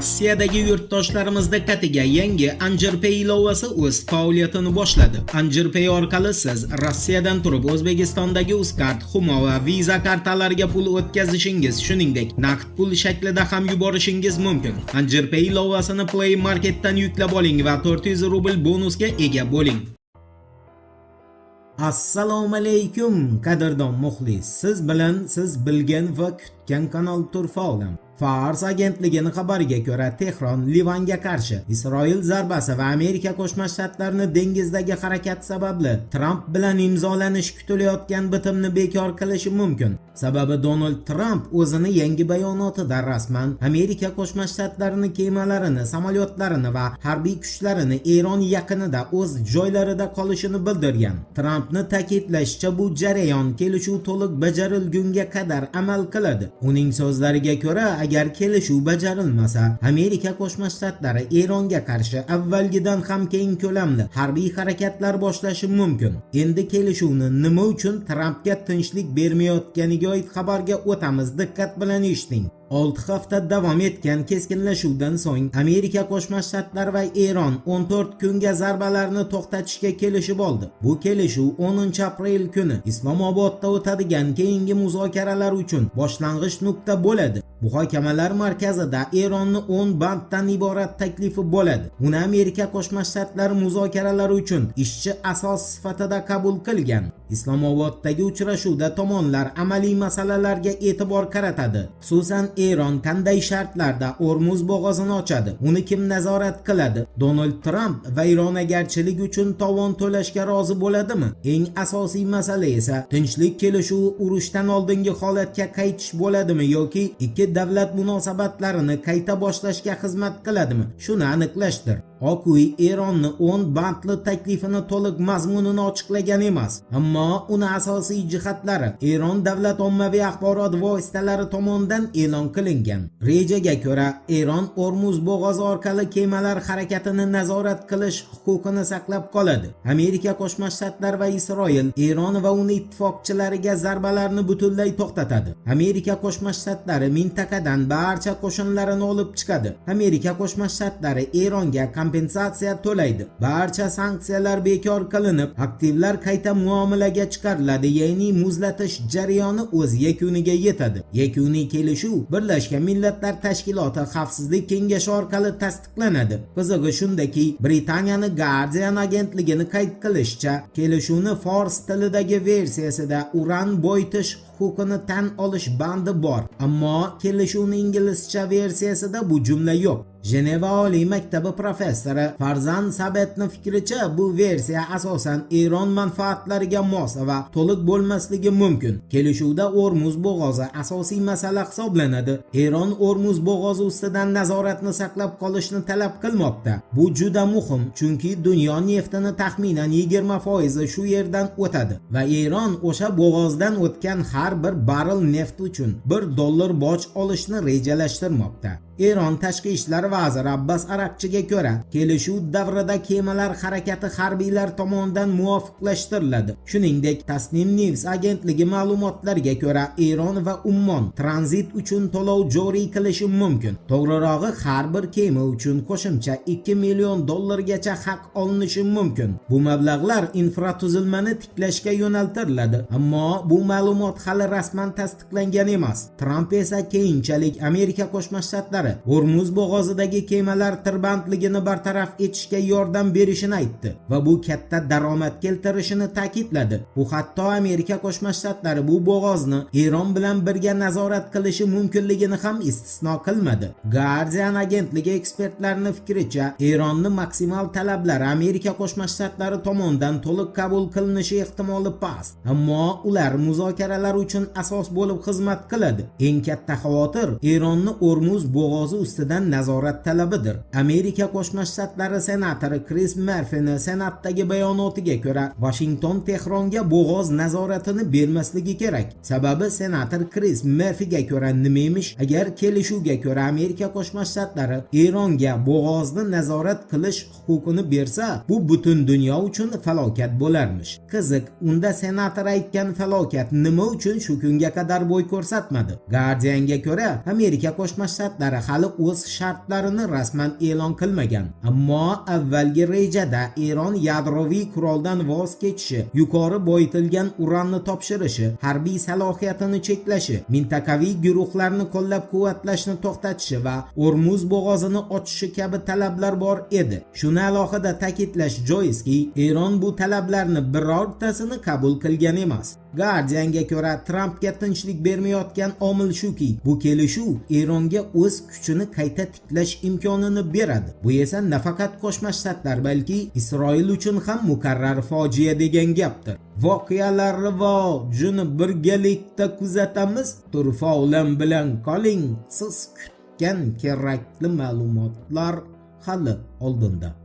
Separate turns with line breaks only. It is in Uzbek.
Rossiyadagi yurtdoshlarimiz diqqatiga yangi Anjirpay ilovasi o'z faoliyatini boshladi. Anjirpay orqali siz Rossiyadan turib O'zbekistondagi Uzkart, Humo va Visa kartalariga pul o'tkazishingiz, shuningdek, naqd pul shaklida ham yuborishingiz mumkin. Anjirpay ilovasini Play Marketdan yuklab oling va 400 rubl bonusga ega bo'ling. Assalomu alaykum, qadrdon muxlis. Siz bilan siz bilgan va kutgan kanal Turfa olam. Fars agentligining xabariga ko'ra, Tehron Livanga qarshi Isroil zarbasi va Amerika Qo'shma Shtatlarining dengizdagi harakat sababli Trump bilan imzolanishi kutilayotgan bitimni bekor qilishi mumkin. Sababi Donald Trump o'zini yangi bayonotida rasman Amerika Qo'shma Shtatlarining kemalarini, samolyotlarini va harbiy kuchlarini Eron yaqinida o'z joylarida qolishini bildirgan. Trumpning ta'kidlashicha, bu jarayon kelishuv to'liq bajarilgunga qadar amal qiladi. Uning so'zlariga ko'ra, agar kelishuv bajarilmasa, Amerika Qo'shma Shtatlari Eronga qarshi avvalgidan ham keng ko'lamli harbiy harakatlar boshlashi mumkin. Endi kelishuvni nima uchun Trumpga tinchlik bermayotganiga oid xabarga o'tamiz. Diqqat bilan eshiting. 6 hafta davom etgan keskinlashuvdan so'ng Amerika Qo'shma Shtatlari va Eron 14 kunga zarbalarni to'xtatishga kelishib oldi. Bu kelishuv 10 aprel kuni Islomobodda o'tadigan keyingi muzokaralar uchun boshlang'ich nuqta bo'ladi. Muhokamalar markazida Eronning 10 banddan iborat taklifi bo'ladi. Uni Amerika Qo'shma Shtatlari muzokaralar uchun ishchi asos sifatida qabul qilgan. Islomoboddagi uchrashuvda tomonlar amaliy masalalarga e'tibor qaratadi. Xususan, Eron qanday shartlarda Ormuz bo'g'ozini ochadi, uni kim nazorat qiladi, Donald Trump vayronagarchilik uchun tovon to'lashga rozi bo'ladimi? Eng asosiy masala esa tinchlik kelishuvi urushdan oldingi holatga qaytish bo'ladimi yoki ikki davlat munosabatlarini qayta boshlashga xizmat qiladimi? Shuni aniqlashdir. Oq uy Eronning 10 bandli taklifini to'liq mazmunini ochiqlagan emas, ammo uni asosiy jihatlari Eron davlat ommaviy axborot vositalari tomonidan e'lon qilingan. Rejaga ko'ra, Eron Ormuz bo'g'ozi orqali kemalar harakatini nazorat qilish huquqini saqlab qoladi. Amerika Qo'shma Shtatlari va Isroil Eron va uning ittifoqchilariga zarbalarni butunlay to'xtatadi. Amerika Qo'shma Shtatlari mintaqadan barcha qo'shinlarini olib chiqadi. Amerika Qo'shma Shtatlari Eronga kompensatsiya to'laydi. Barcha sanksiyalar bekor qilinib, aktivlar qayta muomalaga chiqariladi, ya'ni muzlatish jarayoni o'z yakuniga yetadi. Yakuniy kelishuv Birlashgan Millatlar Tashkiloti Xavfsizlik Kengashi orqali tasdiqlanadi. Qizig'i shundaki, Britaniyaning Guardian agentligining qayd qilishicha, kelishuvning fors tilidagi versiyasida uran boyitish huquqini tan olish bandi bor, ammo kelishuvning inglizcha versiyasida bu jumla yo'q. Jeneva Oliy maktabi professori Farzand Sabetning fikricha, bu versiya asosan Eron manfaatlariga mos va to'liq bo'lmasligi mumkin. Kelishuvda Ormuz bo'g'ozi asosiy masala hisoblanadi. Eron Ormuz bo'g'ozi ustidan nazoratni saqlab qolishni talab qilmoqda. Bu juda muhim, chunki dunyo neftini taxminan 20% shu yerdan o'tadi va Eron o'sha bo'g'ozdan o'tgan har bir barrel neft uchun $1 boj olishni rejalashtirmoqda. Eron tashqi ishlar vaziri Abbas Araqchiga ko'ra, kelishuv davrida kemalar harakati harbiylar tomonidan muvofiqlashtiriladi. Shuningdek, Tasnim News agentligi ma'lumotlariga ko'ra, Eron va Ummon tranzit uchun to'lov joriy qilishi mumkin. To'g'rirog'i, har bir kema uchun qo'shimcha $2 million gacha haq olinishi mumkin. Bu mablag'lar infratuzilmani tiklashga yo'naltiriladi, ammo bu ma'lumot hali rasman tasdiqlangan emas. Trump esa keyinchalik Amerika Qo'shma Shtatlari Ormuz bo'g'ozidagi kemalar tirbandligini bartaraf etishga yordam berishini aytdi va bu katta daromad keltirishini ta'kidladi. U hatto Amerika Qo'shma Shtatlari bu bo'g'ozni Eron bilan birga nazorat qilishi mumkinligini ham istisno qilmadi. Guardian agentligi ekspertlarining fikricha, Eronning maksimal talablari Amerika Qo'shma Shtatlari tomonidan to'liq qabul qilinishi ehtimoli past, ammo ular muzokaralar uchun asos bo'lib xizmat qiladi. Eng katta xavotir Eronning Ormuz bo'g'ozi ustidan nazorat talabidir. Amerika Qo'shma Shtatlari senatori Chris Murphy'ning senatdagi bayonotiga ko'ra, Washington Tehronga bo'g'oz nazoratini bermasligi kerak. Sababi senator Chris Murphy'ga ko'ra nima emish? Agar kelishuvga ko'ra Amerika Qo'shma Shtatlari Eronga bo'g'ozni nazorat qilish huquqini bersa, bu butun dunyo uchun falokat bo'larmish. Qiziq, unda senator aytgan falokat nima uchun shu kunga qadar bo'y ko'rsatmadi? Guardian'ga ko'ra, Amerika Qo'shma Shtatlari hali o'z shartlarini rasman e'lon qilmagan. Ammo avvalgi rejada Eron yadroviy quroldan voz kechishi, yuqori boyitilgan uranni topshirishi, harbiy salohiyatini cheklashi, mintaqaviy guruhlarni qo'llab-quvvatlashni to'xtatishi va Ormuz bo'g'ozini ochishi kabi talablar bor edi. Shuni alohida ta'kidlash joizki, Eron bu talablarni birortasini qabul qilgan emas. Guardian'ga ko'ra, Trampga tinchlik bermayotgan omil shuki, bu kelishuv Eronga o'z kuchini qayta tiklash imkonini beradi. Bu esa nafaqat Qo'shma Shtatlar, balki Isroil uchun ham mukarrar fojia degan gapdir. Voqealar rivojini birgalikda kuzatamiz. Turfa olam bilan qoling. Siz kutgan kerakli ma'lumotlar hali oldinda.